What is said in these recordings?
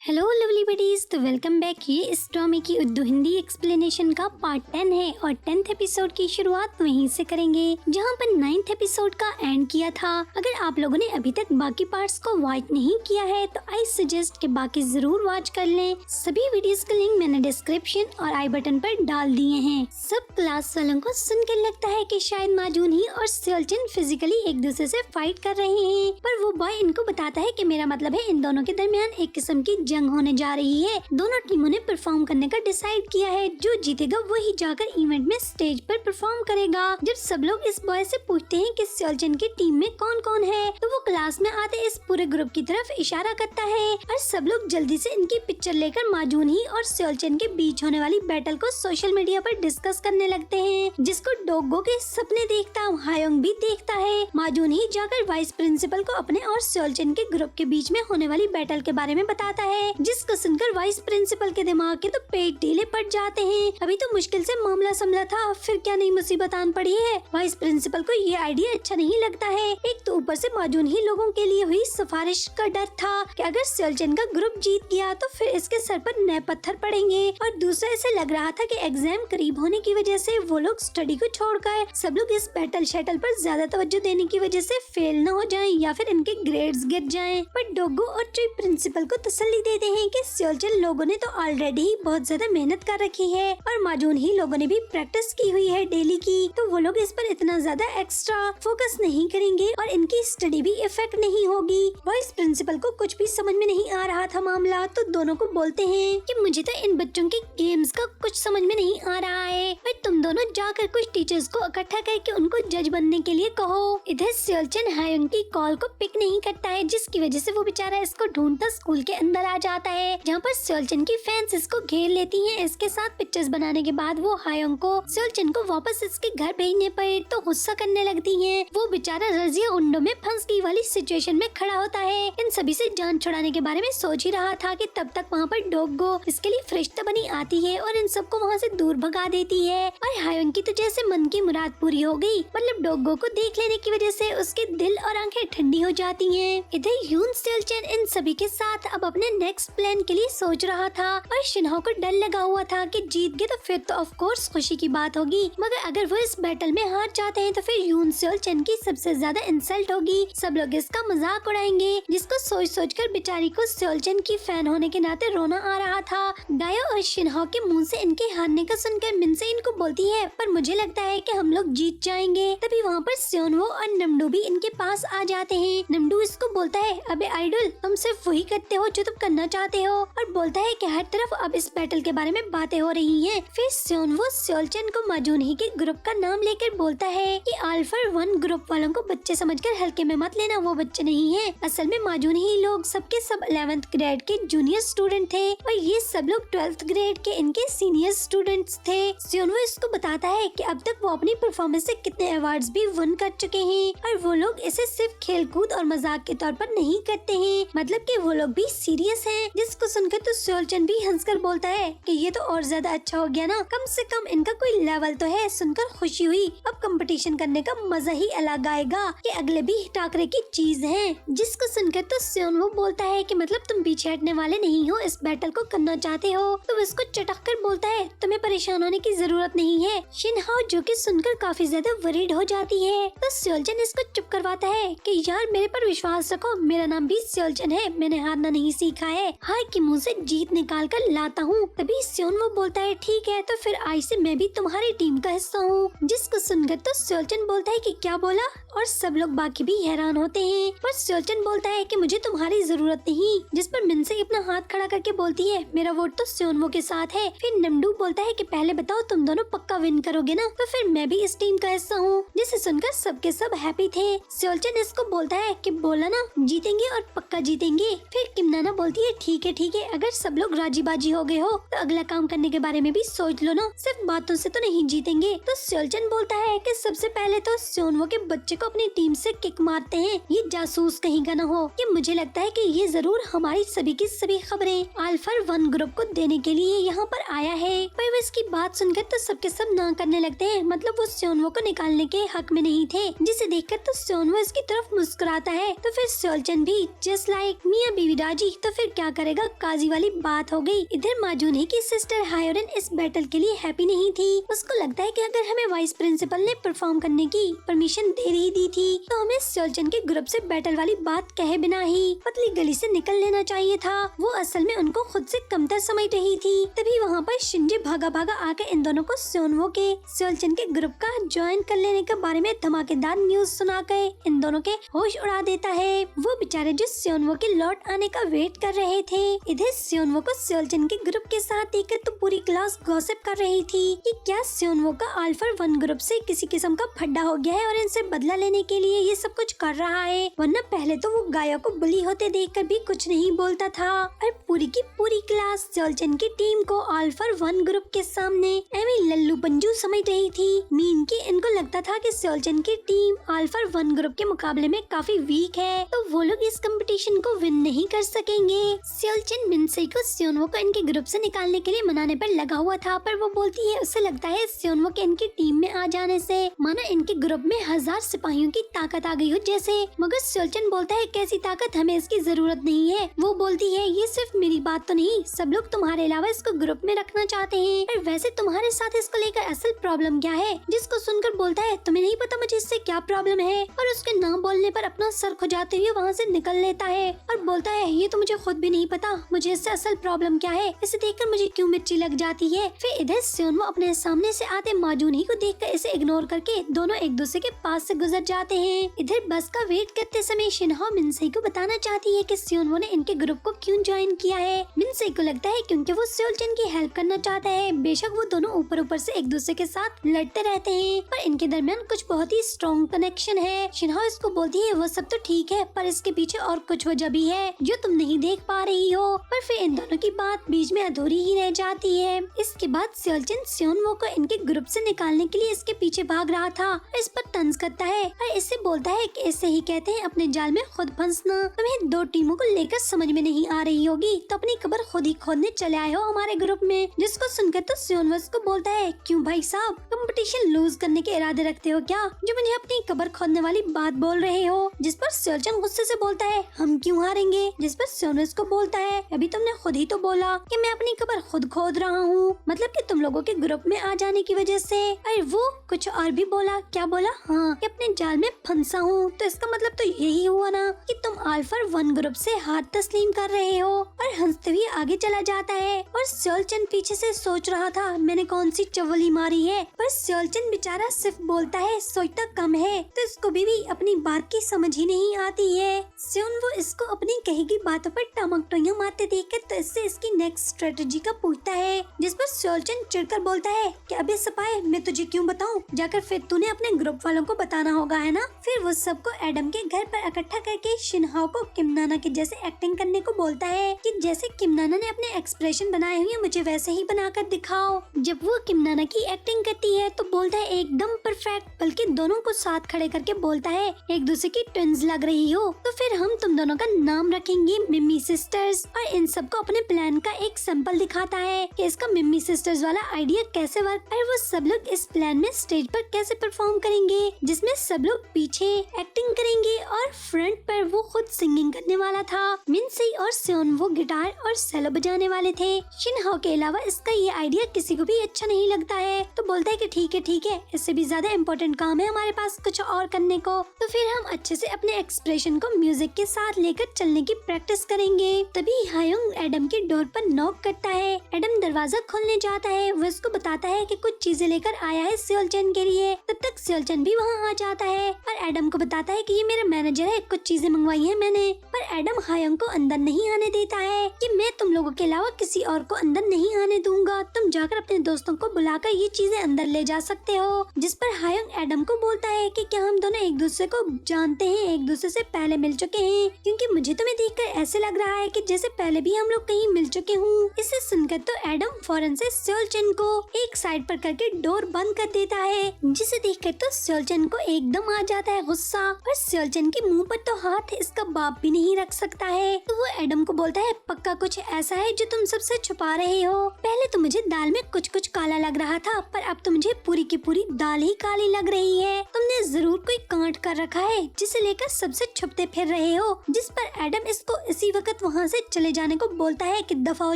Hello lovely buddies, तो welcome back. ये इस ड्रामे की उर्दू हिंदी एक्सप्लेनेशन का पार्ट 10 है और 10th एपिसोड की शुरुआत वहीं से करेंगे जहां पर 9th एपिसोड का एंड किया था। अगर आप लोगों ने अभी तक बाकी पार्ट्स को वॉच नहीं किया है तो आई सजेस्ट कि बाकी जरूर वॉच कर लें। सभी वीडियोस का लिंक मैंने डिस्क्रिप्शन और आई बटन पर डाल दिए हैं। सब क्लास वालों को सुनकर लगता है कि शायद माजून ही और सेल्टन फिजिकली एक दूसरे से फाइट कर रहे हैं, पर वो बॉय इनको बताता है कि मेरा मतलब है इन दोनों के दरमियान एक किस्म की जंग होने जा रही है। दोनों टीमों ने परफॉर्म करने का डिसाइड किया है। जो जीतेगा वही जाकर इवेंट में स्टेज पर परफॉर्म करेगा। जब सब लोग इस बॉय से पूछते हैं कि सेल्टन की टीम में कौन कौन है, तो वो क्लास में आते इस पूरे ग्रुप की तरफ इशारा करता है और सब लोग जल्दी से इनकी पिक्चर लेकर माजून ही और सेल्टन के बीच होने वाली बैटल को सोशल मीडिया पर डिस्कस करने लगते हैं, जिसको डोगो के सपने देखता हायोंग भी देखता है। माजून ही जाकर वाइस प्रिंसिपल को अपने और सेल्टन के ग्रुप के बीच में होने वाली बैटल के बारे में बताता है, जिसको सुनकर वाइस प्रिंसिपल के दिमाग के तो पेट ढीले पड़ जाते हैं। अभी तो मुश्किल से मामला संभला था, फिर क्या नई मुसीबत आन पड़ी है। वाइस प्रिंसिपल को ये आइडिया अच्छा नहीं लगता है। एक तो ऊपर से माजून ही लोगों के लिए हुई सिफारिश का डर था कि अगर सेल्टन का ग्रुप जीत गया तो फिर इसके सर पर नए पत्थर पड़ेंगे, और दूसरा ऐसे लग रहा था कि एग्जाम करीब होने की वजह से वो लोग स्टडी को छोड़कर सब लोग इस बैटल शटल पर ज्यादा तवज्जो देने की वजह से फेल न हो जाएं या फिर इनके ग्रेड्स गिर जाएं। पर डोगो और ट्री प्रिंसिपल को तसल्ली देते हैं कि सेल्टन लोगों ने तो ऑलरेडी बहुत ज्यादा मेहनत कर रखी है और माजून ही लोगों ने भी प्रैक्टिस की हुई है डेली की, तो वो लोग इस पर इतना ज्यादा एक्स्ट्रा फोकस नहीं करेंगे और इनकी स्टडी भी इफेक्ट नहीं होगी। वाइस प्रिंसिपल को कुछ भी समझ में नहीं आ रहा था मामला, तो दोनों को बोलते हैं कि मुझे तो इन बच्चों के गेम्स का कुछ समझ में नहीं आ रहा है, पर तुम दोनों जाकर कुछ टीचर्स को इकट्ठा करके उनको जज बनने के लिए कहो। इधर सेल्टन हायोंग की कॉल को पिक नहीं करता है, जिसकी वजह से वो बेचारा इसको ढूंढता स्कूल के अंदर आ जाता है, जहाँ पर सेल्टन की फैंस इसको घेर लेती हैं। इसके साथ पिक्चर्स बनाने के बाद वो हायोंग को सेल्टन को वापस इसके घर भेजने पर तो गुस्सा करने लगती हैं। वो बेचारा रजिया उंडो में फंस गई वाली सिचुएशन में खड़ा होता है। इन सभी से जान छुड़ाने के बारे में सोच ही रहा था कि तब तक वहाँ पर डोगो इसके लिए फरिश्ता बनी आती है और इन सबको वहाँ से दूर भगा देती है। और हायोंग की तो जैसे मन की मुराद पूरी हो गई, मतलब डोगो को देख लेने की वजह से उसके दिल और आंखें ठंडी हो जाती हैं। इधर यून सेल्टन इन सभी के साथ अब अपने नेक्स्ट प्लान के लिए सोच रहा था और शिन्हो को डर लगा हुआ था कि जीत गए तो फिर तो ऑफ कोर्स खुशी की बात होगी, मगर अगर वो इस बैटल में हार जाते हैं तो फिर यून सेल्टन की सबसे ज्यादा इंसल्ट होगी। सब लोग इसका मजाक उड़ाएंगे, जिसको सोच सोच कर बेचारी को सेल्टन की फैन होने के नाते रोना आ रहा था। डायो और शिन्हो के मुंह से इनके हारने का सुनकर मिनसे इनको बोलती है, पर मुझे लगता है कि हम लोग जीत जाएंगे। तभी वहाँ पर सेओनवो और नमडू भी इनके पास आ जाते हैं। नमडू इसको बोलता है, अबे आइडल, तुम सिर्फ वही करते हो जो तुम करना चाहते हो, और बोलता है कि हर तरफ अब इस बैटल के बारे में बातें हो रही हैं। फिर सेओनवो सेल्टन को माजून ही के ग्रुप का नाम लेकर बोलता है कि अल्फा 1 ग्रुप वालों को बच्चे समझकर हल्के में मत लेना, वो बच्चे नहीं है। असल में माजून ही लोग सबके सब 11th ग्रेड के जूनियर स्टूडेंट थे और ये सब लोग 12th ग्रेड के इनके सीनियर स्टूडेंट्स थे। सेओनवो इसको बताता है कि अब तक वो अपनी परफॉर्मेंस से कितने अवार्ड्स भी वन कर चुके हैं और वो लोग इसे सिर्फ खेलकूद और मजाक के तौर पर नहीं करते हैं, मतलब कि वो लोग भी सीरियस हैं। जिसको सुनकर तो सेल्टन भी हंसकर बोलता है कि ये तो और ज्यादा अच्छा हो गया ना, कम से कम इनका कोई लेवल तो है। सुनकर खुशी हुई, अब कंपटीशन करने का मजा ही अलग आएगा कि अगले भी टाकरे की चीज है। जिसको सुनकर तो सेओनवो बोलता है कि मतलब तुम पीछे हटने वाले नहीं हो, इस बैटल को करना चाहते हो। तो उसको चटक कर बोलता है, तुम्हें परेशान होने की जरूरत नहीं है। शिनहाओ जो कि सुनकर काफी ज्यादा वरीड हो जाती है, तो सेल्टन इसको चुप करवाता है कि यार मेरे पर विश्वास रखो, मेरा नाम भी सेल्टन है, मैंने हारना नहीं सीखा है, हार के मुंह से जीत निकाल कर लाता हूँ। तभी सेओनवो बोलता है, ठीक है तो फिर आज से मैं भी तुम्हारी टीम का हिस्सा हूँ। जिसको सुनकर तो सेल्टन बोलता है कि क्या बोला, और सब लोग बाकी भी हैरान होते हैं। पर सेल्टन बोलता है कि मुझे तुम्हारी जरूरत नहीं, जिस पर मिनसे अपना हाथ खड़ा करके बोलती है, मेरा वोट तो सेओनवो के साथ है। फिर नमडू बोलता है कि पहले बताओ तुम दोनों पक्का विन करोगे ना, तो फिर मैं भी इस टीम का हिस्सा हूँ। जिसे सुनकर सबके सब हैप्पी थे। सेल्टन इसको बोलता है कि बोला ना जीतेंगे और पक्का जीतेंगे। फिर किमनाना बोलती है, ठीक है, अगर सब लोग राजी बाजी हो गए हो तो अगला काम करने के बारे में भी सोच लो ना, सिर्फ बातों से तो नहीं जीतेंगे। तो सेल्टन बोलता है कि सबसे पहले तो सेओनवो के बच्चे को अपनी टीम से किक मारते हैं। ये जासूस कहीं का न हो। कि मुझे लगता है कि ये जरूर हमारी सभी की सभी खबरें अल्फा 1 ग्रुप को देने के लिए यहाँ पर आया है। पर वो इसकी बात सुनकर तो सबके सब ना करने लगते हैं। मतलब वो सेओनवो को निकालने के हक में नहीं थे, जिसे देखकर तो सेओनवो इसकी तरफ मुस्कुराता है। तो फिर सेओलचन भी जस्ट लाइक मियां बीवी राजी, तो फिर क्या करेगा, काजी वाली बात हो गई। इधर माजूने की सिस्टर हायोरन इस बैटल के लिए हैप्पी नहीं थी। उसको लगता है कि अगर हमें वाइस प्रिंसिपल ने परफॉर्म करने की परमिशन दे ही दी थी तो हमें सेओलचन के ग्रुप से बैटल वाली बात कहे बिना ही पतली गली से निकल लेना चाहिए था। वो असल में उनको खुद से कमतर समझ रही थी। तभी वहाँ पर शिंजे भागा भागा आकर इन दोनों को सेओनवो के सेओलचन के ग्रुप का ज्वाइन कर लेने के बारे में धमाकेदार न्यूज सुनाकर इन दोनों के होश उड़ा देता है। वो बेचारे जो सेओनवो के लौट आने का वेट कर रहे थे। इधर सेओनवो को सेओलचन के ग्रुप के साथ देखकर तो पूरी क्लास गॉसिप कर रही थी कि क्या सेओनवो का अल्फा 1 ग्रुप से किसी किस्म का फड्डा हो गया है और इनसे बदला लेने के लिए ये सब कुछ कर रहा है। वरना पहले तो वो गाया को बुली होते देखकर भी कुछ नहीं बोलता था। और पूरी की पूरी क्लास सेओलचन की टीम को अल्फा 1 ग्रुप के सामने एमी लल्लू पंजू समझ रही थी। मीन कि इनको लगता था कि सेओलचन की टीम अल्फा 1 ग्रुप के मुकाबले में काफी वीक है, तो वो लोग इस कंपटीशन को विन नहीं कर सकेंगे। सेओलचन मिनसे को सेओनवो को इनके ग्रुप से निकालने के लिए मनाने पर लगा हुआ था, पर वो बोलती है उसे लगता है सेओनवो के इनकी टीम में आ जाने से मानो इनके ग्रुप में 1000 सिपाहियों की ताकत आ गई हो जैसे। मगर सेओलचन बोलता है कैसी ताकत, हमें इसकी जरूरत नहीं है। वो बोलती है ये सिर्फ मेरी बात तो नहीं, सब लोग तुम्हारे अलावा इसको ग्रुप में रखना चाहते हैं। और वैसे तुम्हारे साथ इसको लेकर असल प्रॉब्लम क्या है? जिसको सुनकर बोलता है तुम्हें नहीं पता मुझे इससे क्या प्रॉब्लम है, और उसके ना बोलने पर अपना सर खुजाते हुए वहाँ से निकल लेता है और बोलता है ये तो मुझे खुद भी नहीं पता मुझे इससे असल प्रॉब्लम क्या है, इसे देखकर मुझे क्यों मिर्ची लग जाती है। फिर इधर सेओनवो अपने सामने से आते माजूनी को देखकर इसे इग्नोर करके दोनों एक दूसरे के पास से गुजर जाते हैं। इधर बस का वेट करते समय शिनहो मिनसे को बताना चाहती है कि सेओनवो ने इनके ग्रुप को क्यों ज्वाइन किया है। मिनसे को लगता है क्योंकि वो सेओलचन की हेल्प करना चाहता है। बेशक वो दोनों ऊपर ऊपर से एक दूसरे के साथ लड़ते रहते हैं, पर इनके दरमियान कुछ बहुत ही स्ट्रॉन्ग कनेक्शन है। शिनहो इसको बोलती है वो सब तो ठीक है, पर इसके पीछे और कुछ वजह भी है जो तुम नहीं देख पा रही हो। पर फिर इन दोनों की बात बीच में अधूरी ही रह जाती है। इसके बाद सेओलचन सेओनवो को इनके ग्रुप से निकालने के लिए इसके पीछे भाग रहा था। इस पर तंज करता है और इससे बोलता है कि इसे ही कहते हैं अपने जाल में खुद फंसना। तुम्हें दो टीमों को लेकर समझ में नहीं आ रही होगी तो अपनी कब्र खुद ही खोदने चले आए हो हमारे ग्रुप में। जिसको सुनकर तो सेओनवो को बोलता है क्यों भाई साहब, कंपटीशन लूज करने के इरादे रखते हो क्या, जो मुझे अपनी कब्र खोदने वाली बात बोल रहे हो। जिस पर सेओलचन गुस्से से बोलता है हम क्यों हारेंगे। जिस पर सेओनवो को बोलता है अभी तुमने खुद ही तो बोला कि मैं अपनी कब्र खुद खोद रहा हूँ, मतलब कि तुम लोगों के ग्रुप में आ जाने की वजह से। अरे वो कुछ और भी बोला, क्या बोला, हाँ कि अपने जाल में फंसा हूँ। तो इसका मतलब तो यही हुआ ना कि तुम अल्फा 1 ग्रुप से हाथ तस्लीम कर रहे हो। और हंसते हुए आगे चला जाता है और सेओलचन पीछे से सोच रहा था मैंने कौन सी चवली मारी है, पर सेओलचन बेचारा सिर्फ बोलता है सोचता कम है, तो इसको भी अपनी बात की समझ ही नहीं आती है। सेओनवो इसको अपनी कही की बातों पर टमकटोइयां मारते देखकर तो इससे इसकी नेक्स्ट स्ट्रेटेजी का पूछता है। जिस पर सेओलचन चिढ़कर बोलता है कि अबे सपाए मैं तुझे क्यों बताऊं, जाकर फिर तूने अपने ग्रुप वालों को बताना होगा है ना। फिर वो सबको एडम के घर पर इकट्ठा करके शिनहो को किम नाना के जैसे एक्टिंग करने को बोलता है कि जैसे किम नाना ने अपने एक्सप्रेशन बनाए हुए मुझे वैसे ही बनाकर दिखाओ। जब वो किम नाना की एक्टिंग करती है तो बोलता है एकदम परफेक्ट, बल्कि दोनों को साथ खड़े करके बोलता है एक दूसरे की ट्विंस लग रही हो, तो फिर हम तुम दोनों का नाम रखेंगे मिमी सिस्टर्स। और इन सबको अपने प्लान का एक सैंपल दिखाता है कि इसका मिमी सिस्टर्स वाला आइडिया कैसे वर्क, और वो सब लोग इस प्लान में स्टेज पर कैसे परफॉर्म करेंगे, जिसमें सब लोग पीछे एक्टिंग करेंगे और फ्रंट पर वो खुद सिंगिंग करने वाला था। मिनसे और सेओनवो गिटार और सेलो बजाने वाले थे। शिनहो के अलावा इसका ये आइडिया किसी को भी अच्छा नहीं लगता है, तो बोलता है कि ठीक है, इससे भी ज्यादा इम्पोर्टेंट काम है हमारे पास कुछ और करने को। तो फिर हम अच्छे से अपने एक्सप्रेशन को म्यूजिक के साथ लेकर चलने की प्रैक्टिस करेंगे। तभी हायोंग एडम के डोर पर नॉक करता है। एडम दरवाजा खोलने जाता है। वो उसको बताता है कि कुछ चीजें लेकर आया है सेओलचन के लिए। तब तक सेओलचन भी वहाँ आ जाता है और एडम को बताता है कि ये मेरा मैनेजर है, कुछ चीजें मंगवाई है मैंने। पर एडम हायोंग को अंदर नहीं आने देता है कि मैं तुम लोगों के अलावा किसी और को अंदर नहीं आने दूंगा, तुम जाकर अपने दोस्तों को बुलाकर ये चीजें अंदर ले जा सकते हो। जिस पर हायोंग एडम को बोलता है कि क्या हम दोनों एक दूसरे को जानते हैं, एक दूसरे से पहले मिल चुके हैं, क्योंकि मुझे तुम्हें देखकर ऐसे लग रहा है कि जैसे पहले भी हम लोग कहीं मिल चुके हूँ। इसे सुनकर तो एडम फौरन से सेओलचन को एक साइड पर करके डोर बंद कर देता है, जिसे देखकर तो सेओलचन को एक एकदम आ जाता है गुस्सा और सेलचन के मुंह पर तो हाथ इसका बाप भी नहीं रख सकता है। तो वो एडम को बोलता है पक्का कुछ ऐसा है जो तुम सबसे छुपा रहे हो। पहले तो मुझे दाल में कुछ कुछ काला लग रहा था, पर अब तो मुझे पूरी की पूरी दाल ही काली लग रही है। तुमने जरूर कोई कांट कर रखा है जिसे लेकर सबसे छुपते फिर रहे हो। जिस पर एडम इसको इसी वक्त वहाँ से चले जाने को बोलता है कि दफा हो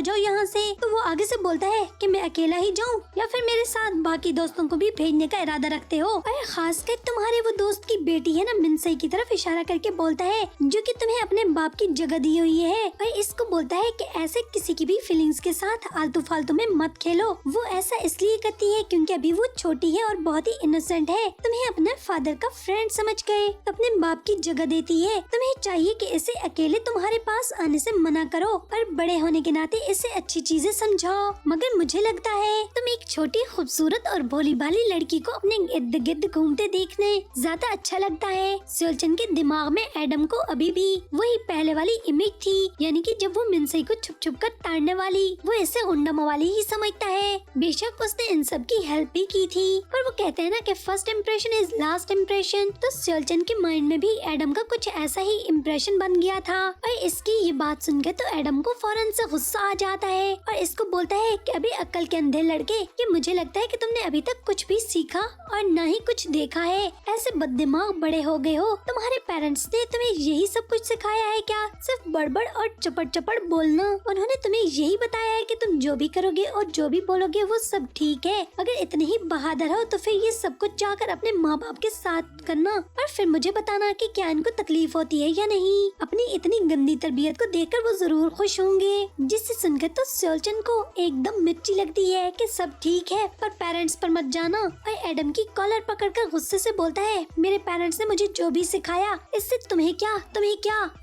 जाओ यहाँ से। तो वो आगे से बोलता है कि मैं अकेला ही जाऊँ या फिर मेरे साथ बाकी दोस्तों को भी भेजने का इरादा रखते हो। और खासकर तुम्हारे वो दोस्त की बेटी है ना मिनसे की तरफ इशारा करके बोलता है, जो कि तुम्हें अपने बाप की जगह दी हुई है। और इसको बोलता है कि ऐसे किसी की भी फीलिंग्स के साथ आलतू फालतू में मत खेलो। वो ऐसा इसलिए करती है क्योंकि अभी वो छोटी है और बहुत ही इनोसेंट है। तुम्हें अपने फादर का फ्रेंड समझ गए तो अपने बाप की जगह देती है। तुम्हें चाहिए कि इसे अकेले तुम्हारे पास आने से मना करो और बड़े होने के नाते इसे अच्छी चीजें समझाओ। मगर मुझे लगता है तुम एक छोटी खूबसूरत और भोली भाली लड़की को अपने इर्द गिर्द घूमते देखने ज्यादा अच्छा लगता है। सेलचन के दिमाग में एडम को अभी भी वही पहले वाली इमेज थी, यानी कि जब वो मिनसे को छुप छुप कर ताड़ने वाली, वो इसे गुंडा मवाली ही समझता है। बेशक उसने इन सब की हेल्प भी की थी, पर वो कहते हैं ना कि first impression is last impression. तो सेलचन के माइंड में भी एडम का कुछ ऐसा ही इम्प्रेशन बन गया था। और इसकी ये बात सुनकर तो एडम को फौरन से गुस्सा आ जाता है और इसको बोलता है कि अभी अक्ल के अंधे लड़के, कि मुझे लगता है कि तुमने अभी तक कुछ भी सीखा और न ही कुछ देखा है। ऐसे बददिमाग बड़े हो गए हो। तुम्हारे पेरेंट्स ने तुम्हें यही सब कुछ सिखाया है क्या? सिर्फ बड़बड़ और चपड़ चपड़ बोलना। उन्होंने तुम्हें यही बताया है कि तुम जो भी करोगे और जो भी बोलोगे वो सब ठीक है। अगर इतने ही बहादुर हो तो फिर ये सब कुछ जाकर अपने माँ बाप के साथ करना और फिर मुझे बताना कि क्या इनको तकलीफ होती है या नहीं। अपनी इतनी गंदी तरबियत को देखकर वो जरूर खुश होंगे। जिससे सुनकर तो सेलचन को एकदम मिर्ची लगती है कि सब ठीक है पर पेरेंट्स पर मत जाना। और एडम की कॉलर पकड़कर गुस्से से बोलता है, मेरे पेरेंट्स ने मुझे जो भी सिखाया इससे तुम्हें क्या।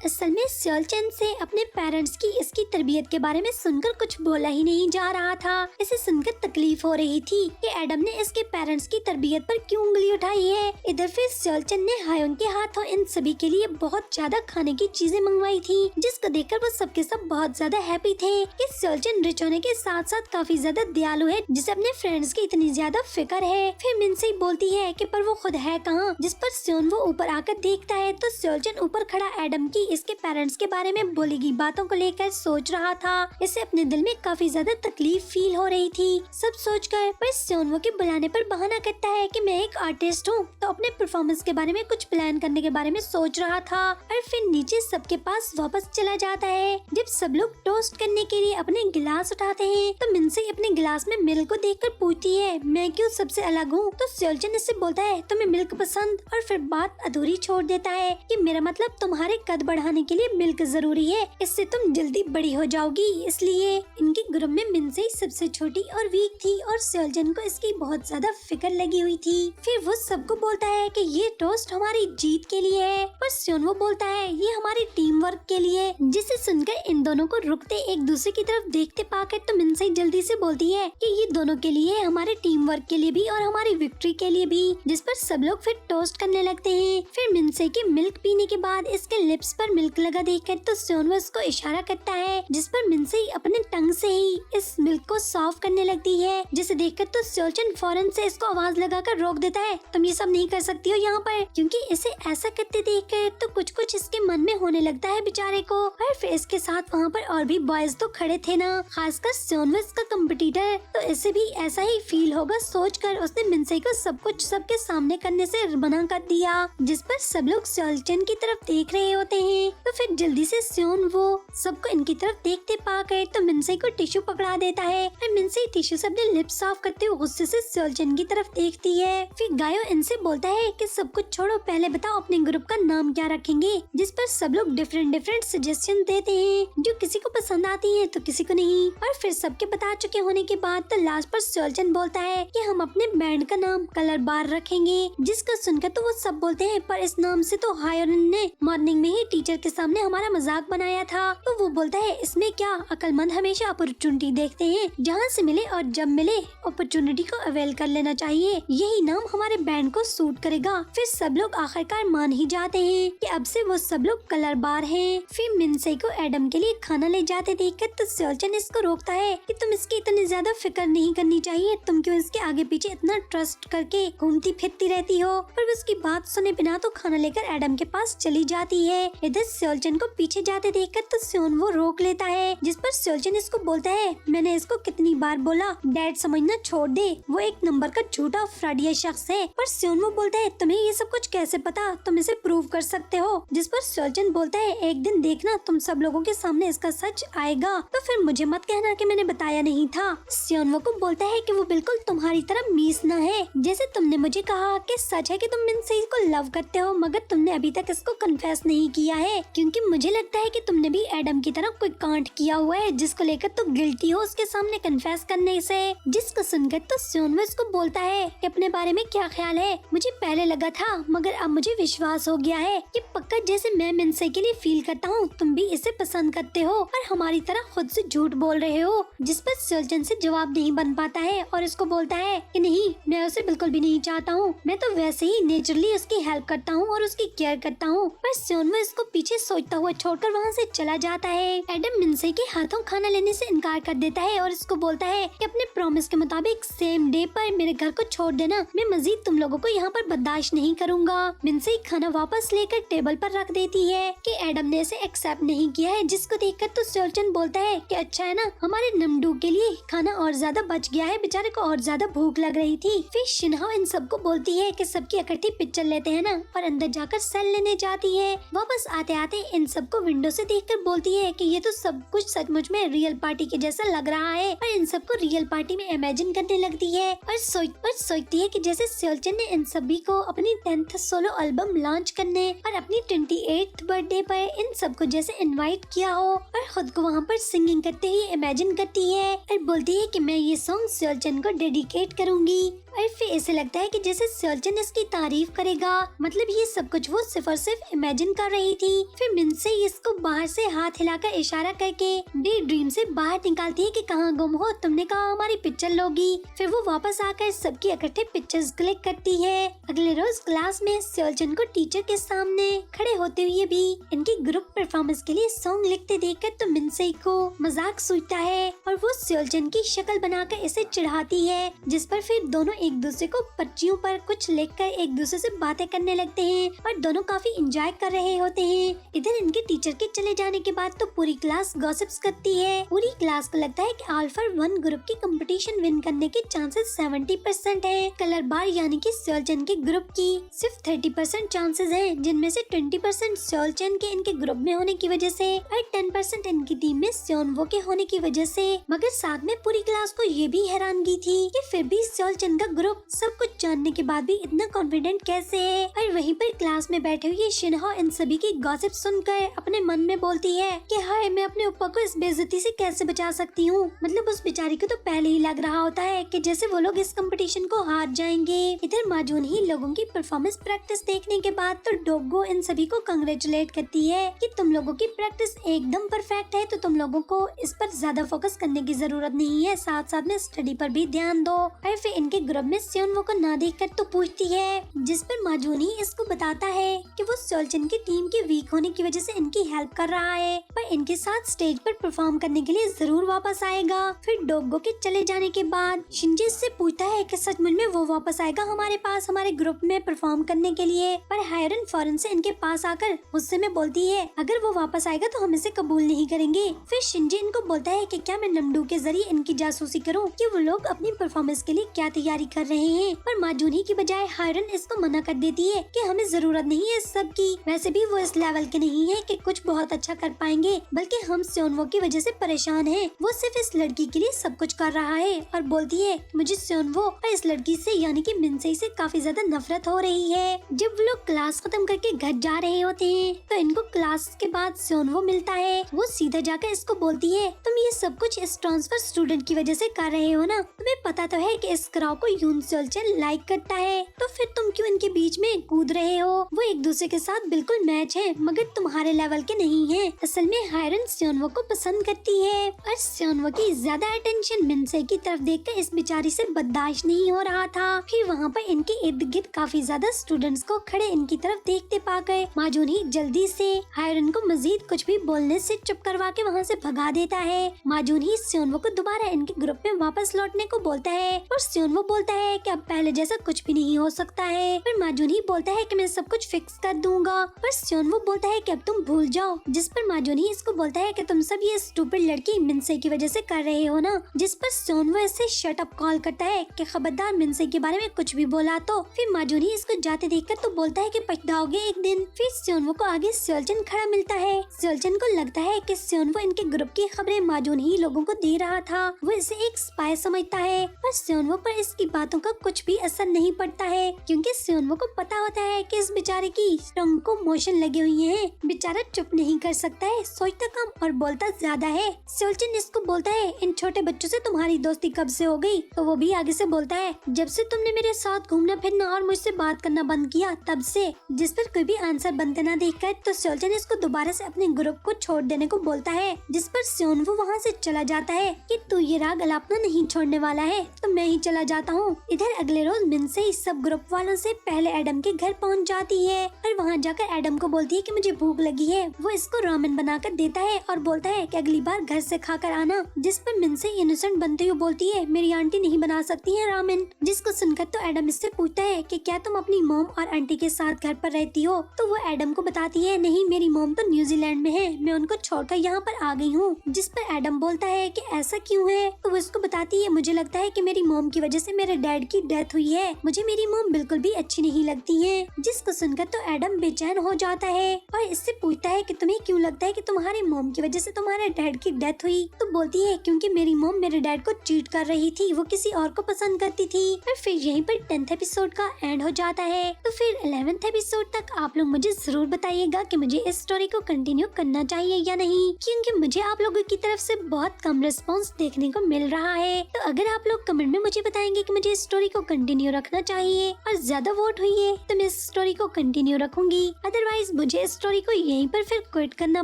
असल में सेलचन से अपने पेरेंट्स की इसकी तरबियत के बारे में सुनकर कुछ बोला ही नहीं जा रहा था। इसे सुनकर तकलीफ हो रही थी कि एडम ने इसके पेरेंट्स की तरबियत पर क्यों उंगली उठाई है। इधर फिर सेलचन ने हायोन के हाथों इन सभी के लिए बहुत ज्यादा खाने की चीजें मंगवाई थी, जिसको देखकर वो सबके सब बहुत ज्यादा हैप्पी थे कि सेलचन रिच होने के साथ साथ काफी ज्यादा दयालु है, जिसे अपने फ्रेंड्स की इतनी ज्यादा फिक्र है। फिर मिनसे बोलती है कि पर वो खुद है कहाँ, जिस पर स्योन वो ऊपर आकर देखता है तो सेलचन ऊपर खड़ा एडम की इसके पेरेंट्स के बारे में बोली गई बातों को लेकर सोच रहा था। इसे अपने दिल में काफी ज्यादा तकलीफ फील हो रही थी। सब सोचकर पर स्योन के बुलाने पर बहाना करता है कि मैं एक आर्टिस्ट हूँ, तो अपने परफॉर्मेंस के बारे में कुछ प्लान करने के बारे में सोच रहा था। और फिर नीचे सबके पास वापस चला जाता है। जब सब लोग टोस्ट करने के लिए अपने गिलास उठाते हैं तो मिनसे अपने गिलास में मिल्क को देखकर पूछती है, मैं क्यों सबसे अलग हूँ? तो सेलचन इससे बोलता है, तुम्हें मिल्क पसंद, और फिर बात अधूरी छोड़ देता है कि मेरा मतलब तुम्हारे कद बढ़ाने के लिए मिल्क जरूरी है, इससे तुम जल्दी बड़ी हो जाओगी। इसलिए इनके ग्रुप में मिनसे सबसे छोटी और वीक थी और सेलचन को इसकी बहुत ज्यादा फिक्र लगी हुई थी। फिर वो सबको बोलता है कि ये टोस्ट हमारी जीत के लिए है, पर स्योन वो बोलता है ये हमारी टीम वर्क के लिए। जिसे सुनकर इन दोनों को रुकते एक दूसरे की तरफ देखते पाकर तो मिनसे जल्दी से बोलती है कि ये दोनों के लिए, हमारे टीम वर्क के लिए भी और हमारी विक्ट्री के लिए भी। जिस पर सब लोग फिर टोस्ट करने लगते हैं। फिर मिनसे के मिल्क पीने के बाद इसके लिप्स पर मिल्क लगा देखकर तो स्योन उसको इशारा करता है, जिस पर मिनसे अपने टंग से ही इस मिल्क को सॉफ्ट करने लगती है। जिसे देखकर तो सेलचन फौरन से इसको आवाज लगाकर रोक देता है, तुम ये सब नहीं कर सकती हो यहाँ पर, क्योंकि इसे ऐसा करते देखकर तो कुछ कुछ इसके मन में होने लगता है बेचारे को। और फिर इसके साथ वहाँ पर और भी बॉयज तो खड़े थे ना, खासकर सेनविस का कंपटीटर, तो इसे भी ऐसा ही फील होगा सोचकर उसने मिनसे को सब कुछ सबके सामने करने से मना कर दिया। जिस पर सब लोग सेलचन की तरफ देख रहे होते हैं। तो फिर जल्दी से स्योन वो सबको इनकी तरफ देखते पाकर तो मिनसे को टिश्यू पकड़ा देता है। फिर मिनसे टिश्यू से अपने लिप्स साफ करते हुए गुस्से से सेलचन की तरफ देखती है। फिर गायो इनसे बोलता है कि सब कुछ छोड़ो, पहले बताओ अपने ग्रुप का नाम क्या रखेंगे। जिस पर सब लोग डिफरेंट सजेशन देते हैं, जो किसी को पसंद आती है तो किसी को नहीं। और फिर सबके बता चुके होने के बाद तो लास्ट पर सेलचन बोलता है कि हम अपने बैंड का नाम कलर बार रखेंगे। जिसको सुनकर तो वो सब बोलते हैं, पर इस नाम से तो हायोन ने मॉर्निंग में ही टीचर के सामने हमारा मजाक बनाया था। तो वो बोलता है इसमें क्या, अक्लमंद हमेशा अपॉर्चुनिटी देखते हैं, जहाँ से मिले और जब मिले अपॉर्चुनिटी को अवेल कर लेना चाहिए, यही नाम हमारे बैंड को सूट करेगा। फिर सब लोग आखिरकार मान ही जाते हैं कि अब से वो सब लोग कलर बार हैं। फिर मिनसे को एडम के लिए खाना ले जाते देखकर तो सेलचन इसको रोकता है कि तुम इसकी इतनी ज्यादा फिक्र नहीं करनी चाहिए, तुम क्यों इसके आगे पीछे इतना ट्रस्ट करके घूमती फिरती रहती हो। पर उसकी बात सुने बिना तो खाना लेकर एडम के पास चली जाती है। इधर सेओलचन को पीछे जाते देखकर तो सेओन वो रोक लेता है, जिस पर सेओलचन इसको बोलता है, मैंने इसको कितनी बार बोला डैड समझना छोड़ दे, वो एक नंबर का झूठा फ्रॉडिया शख्स है। पर सेओन वो बोलता है, तुम्हें ये सब कुछ कैसे पता, तुम इसे प्रूव कर सकते हो। जिस पर सेओलचन बोलता है, एक दिन देखना तुम सब लोगों के सामने इसका सच आएगा, तो फिर मुझे मत कहना कि मैंने बताया नहीं था। सेओन वो को बोलता है कि वो बिल्कुल तुम्हारी तरह मीसना है, जैसे तुमने मुझे कहा कि सच है कि तुम मिनसे को लव करते हो, मगर तुमने अभी तक इसको कन्फेस नहीं किया है, क्योंकि मुझे लगता है कि तुमने भी एडम की तरह कोई कांड किया हुआ है जिसको लेकर तुम गिल्टी हो उसके सामने कन्फेस करने से। जिसको सुनकर तो सेओन वो इसको बोलता है कि अपने बारे में क्या ख्याल है, मुझे पहले लगा था मगर अब मुझे विश्वास हो गया है कि पक्का जैसे मैं मिनसे के लिए फील करता हूँ तुम भी इसे पसंद करते हो और हमारी तरह खुद से झूठ बोल रहे हो। जिस पर सेओलचन से जवाब नहीं बन पाता है और इसको बोलता है कि नहीं, मैं उसे बिल्कुल भी नहीं चाहता हूँ, मैं तो वैसे ही नेचुरली उसकी हेल्प करता हूँ और उसकी केयर करता हूँ। पर सेओन वो इसको पीछे सोचता हुआ छोड़कर वहाँ से चला जाता है। एडम मिनसे के हाथों खाना लेने से इनकार कर देता है और इसको बोलता है कि अपने प्रॉमिस के मुताबिक सेम डे पर मेरे घर को छोड़ देना, मैं मजीद तुम लोगों को यहाँ पर बर्दाश्त नहीं करूँगा। मिनसे खाना वापस लेकर टेबल पर रख देती है कि एडम ने इसे एक्सेप्ट नहीं किया है, जिसको देखकर तो सेओलचन बोलता है कि अच्छा है ना, हमारे नमडू के लिए खाना और ज्यादा बच गया है, बेचारे को और ज्यादा भूख लग रही थी। फिर शिनहा इन सबको बोलती है कि सबकी इकट्ठी पिक्चर लेते हैं ना, और अंदर जाकर सेल लेने जाती है। वापस आते आते इन सबको विंडो से देखकर बोलती है कि ये तो सब कुछ सचमुच में रियल पार्टी के जैसा लग रहा है, और इन सबको रियल पार्टी में इमेजिन करने लगती है और सोचती है कि जैसे सेओलचन ने इन सभी को अपनी 10th सोलो एल्बम लॉन्च करने और अपनी 28th बर्थडे पर इन सबको जैसे इनवाइट किया हो, और खुद को वहाँ पर सिंगिंग करते हुए इमेजिन करती है और बोलती है कि मैं ये सॉन्ग सेओलचन को डेडिकेट करूंगी। और फिर ऐसे लगता है कि जैसे सेओलचन इसकी तारीफ करेगा, मतलब ये सब कुछ वो सिर्फ और सिर्फ इमेजिन कर रही थी। फिर मिनसे इसको बाहर से हाथ हिलाकर इशारा करके डे ड्रीम से बाहर निकालती है कि कहाँ गुम हो, तुमने कहा हमारी पिक्चर लोगी। फिर वो वापस आकर सबकी इकट्ठे पिक्चर्स क्लिक करती है। अगले रोज क्लास में सेओलचन को टीचर के सामने खड़े होते हुए भी इनकी ग्रुप परफॉर्मेंस के लिए सॉन्ग लिखते देखकर तो मिनसे को मजाक सूझता है और वो सेओलचन की शक्ल बनाकर इसे चिढ़ाती है, जिस पर फिर दोनों एक दूसरे को पर्चियों पर कुछ लिखकर एक दूसरे से बातें करने लगते हैं और दोनों काफी एंजॉय कर रहे होते हैं। इधर इनके टीचर के चले जाने के बाद तो पूरी क्लास गॉसिप्स करती है। पूरी क्लास को लगता है कि अल्फा 1 ग्रुप की कंपटीशन विन करने के चांसेस 70% है। कलर बार यानी कि सेओलचन के ग्रुप की सिर्फ 30% चांसेस हैं, जिनमें से 20% सेओलचन के इनके ग्रुप में होने की वजह से और 10% इनकी टीम में सेओनवो के होने की वजह से। मगर साथ में पूरी क्लास को ये भी हैरानगी थी कि फिर भी सेओलचन का ग्रुप सब कुछ जानने के बाद भी इतना कॉन्फिडेंट कैसे है। और वहीं पर क्लास में बैठे हुए शिनहा इन सभी की गॉसिप सुनकर अपने मन में बोलती है कि हाय, मैं अपने ऊपर को इस बेइज्जती से कैसे बचा सकती हूँ। मतलब उस बेचारी को तो पहले ही लग रहा होता है कि जैसे वो लोग इस कंपटीशन को हार जाएंगे। इधर माजून ही लोगों की परफॉर्मेंस प्रैक्टिस देखने के बाद तो डोगो इन सभी को कंग्रेचुलेट करती है कि तुम लोगों की प्रैक्टिस एकदम परफेक्ट है, तो तुम लोगों को इस पर ज्यादा फोकस करने की जरूरत नहीं है, साथ साथ में स्टडी पर भी ध्यान दो। और फिर इनके ग्रुप में सेओनवो को ना देखकर तो पूछती है, जिस पर माजूनी इसको बताता है कि वो सेओलचन की टीम के वीक होने की वजह से इनकी हेल्प कर रहा है, पर इनके साथ स्टेज पर परफॉर्म करने के लिए जरूर वापस आएगा। फिर डोगो के चले जाने के बाद शिंजी से पूछता है कि सचमुच में वो वापस आएगा हमारे पास हमारे ग्रुप में परफॉर्म करने के लिए। पर हायरन फौरन से इनके पास आकर गुस्से में बोलती है, अगर वो वापस आएगा तो हम इसे कबूल नहीं करेंगे। फिर शिंजी इनको बोलता है कि क्या मैं नमडू के जरिए इनकी जासूसी करूं कि वो लोग अपनी परफॉर्मेंस के लिए क्या तैयारी कर रहे हैं। पर माजूनी की बजाय हायरन इसको मना कर देती है कि हमें जरूरत नहीं है इस सब की, वैसे भी वो इस लेवल के नहीं है कि कुछ बहुत अच्छा कर पाएंगे, बल्कि हम सेओनवो की वजह से परेशान हैं। वो सिर्फ इस लड़की के लिए सब कुछ कर रहा है। और बोलती है मुझे सेओनवो और इस लड़की से यानी कि मिनसे से काफी ज्यादा नफरत हो रही है। जब वो लोग क्लास खत्म करके घर जा रहे होते हैं तो इनको क्लास के बाद सेओनवो मिलता है। वो सीधा जाकर इसको बोलती है, तुम ये सब कुछ इस ट्रांसफर स्टूडेंट की वजह से कर रहे हो ना, तुम्हें पता तो है कि इस क्राउ को यून सेओलचन लाइक करता है, तो फिर तुम क्यों इनके बीच में कूद रहे हो। वो एक दूसरे के साथ बिल्कुल मैच है मगर तुम्हारे लेवल के नहीं है। असल में हायरन सेओनवो को पसंद करती है और सेओनवो की ज्यादा अटेंशन मिनसे की तरफ देखकर इस बेचारी से बर्दाश्त नहीं हो रहा था। फिर वहाँ पर इनके इर्द गिर्द काफी ज्यादा स्टूडेंट्स को खड़े इनकी तरफ देखते पाकर माजूनी जल्दी से हायरन को मजीद कुछ भी बोलने से चुप करवा के वहाँ से भगा देता है। माजूनी सेओनवो को दोबारा इनके ग्रुप में वापस लौटने को बोलता है और सेओनवो बोलता बोलता है कि अब पहले जैसा कुछ भी नहीं हो सकता है। पर माजूनी बोलता है कि मैं सब कुछ फिक्स कर दूंगा। पर सियोनवो बोलता है कि अब तुम भूल जाओ। जिस पर माजूनी इसको बोलता है कि तुम सब ये स्टूपिड लड़की मिनसे की वजह से कर रहे हो ना। जिस पर सियोनवो ऐसे शट अप कॉल करता है कि खबरदार मिनसे के बारे में कुछ भी बोला तो। फिर माजूनी इसको जाते देखकर तो बोलता है कि पछताओगे एक दिन। फिर सियोनवो को आगे सियोलचन खड़ा मिलता है। सियोलचन को लगता है कि सियोनवो इनके ग्रुप की खबरें माजूनी ही लोगों को दे रहा था। वो इसे एक स्पाई समझता है। पर सियोनवो पर इसकी बातों का कुछ भी असर नहीं पड़ता है, क्योंकि सियोनवो को पता होता है कि इस बेचारे की टंग को मोशन लगे हुए हैं। बेचारा चुप नहीं कर सकता है, सोचता कम और बोलता ज्यादा है। सियोलचन इसको बोलता है इन छोटे बच्चों से तुम्हारी दोस्ती कब से हो गई? तो वो भी आगे से बोलता है जब से तुमने मेरे साथ घूमना फिरना और मुझसे बात करना बंद किया तब से। जिस पर कोई भी आंसर बनते ना देखकर तो सियोलचन इसको दोबारा से अपने ग्रुप को छोड़ देने को बोलता है। जिस पर सियोनवो वहाँ से चला जाता है कि तू ये राग अलापना नहीं छोड़ने वाला है तो मैं ही चला जाता हूँ। इधर अगले रोज मिनसे इस सब ग्रुप वालों से पहले एडम के घर पहुँच जाती है और वहाँ जाकर एडम को बोलती है कि मुझे भूख लगी है। वो इसको रामेन बनाकर देता है और बोलता है कि अगली बार घर से खाकर आना। जिस पर मिनसे इनोसेंट बनते हुए बोलती है मेरी आंटी नहीं बना सकती है रामेन। जिसको सुनकर तो एडम इससे पूछता है कि क्या तुम अपनी मॉम और आंटी के साथ घर पर रहती हो? तो वो एडम को बताती है नहीं, मेरी मॉम तो न्यूजीलैंड में है, मैं उनको छोड़कर यहाँ पर आ गई हूँ। जिस पर एडम बोलता है कि ऐसा क्यों है? तो वो इसको बताती है मुझे लगता है कि मेरी मॉम की वजह से मेरे डैड की डेथ हुई है, मुझे मेरी मॉम बिल्कुल भी अच्छी नहीं लगती है। जिसको सुनकर तो एडम बेचैन हो जाता है और इससे पूछता है कि तुम्हें क्यों लगता है कि तुम्हारे मॉम की वजह से तुम्हारे डैड की डेथ हुई? तो बोलती है क्योंकि मेरी मॉम मेरे डैड को चीट कर रही थी, वो किसी और को पसंद करती थी। और फिर यहीं पर 10th एपिसोड का एंड हो जाता है। तो फिर 11th एपिसोड तक आप लोग मुझे जरूर बताइएगा कि मुझे इस स्टोरी को कंटिन्यू करना चाहिए या नहीं, क्योंकि मुझे आप लोगों की तरफ से बहुत कम रिस्पांस देखने को मिल रहा है। तो अगर आप लोग कमेंट में मुझे बताएंगे कि मुझे इस स्टोरी को कंटिन्यू रखना चाहिए और ज्यादा वोट हुई है तो मैं इस स्टोरी को कंटिन्यू रखूंगी, अदरवाइज मुझे इस स्टोरी को यहीं पर फिर क्विट करना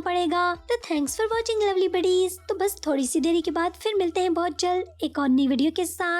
पड़ेगा। तो thanks for watching lovely buddies. तो बस थोड़ी सी देरी के बाद फिर मिलते हैं बहुत जल्द एक और नई वीडियो के साथ।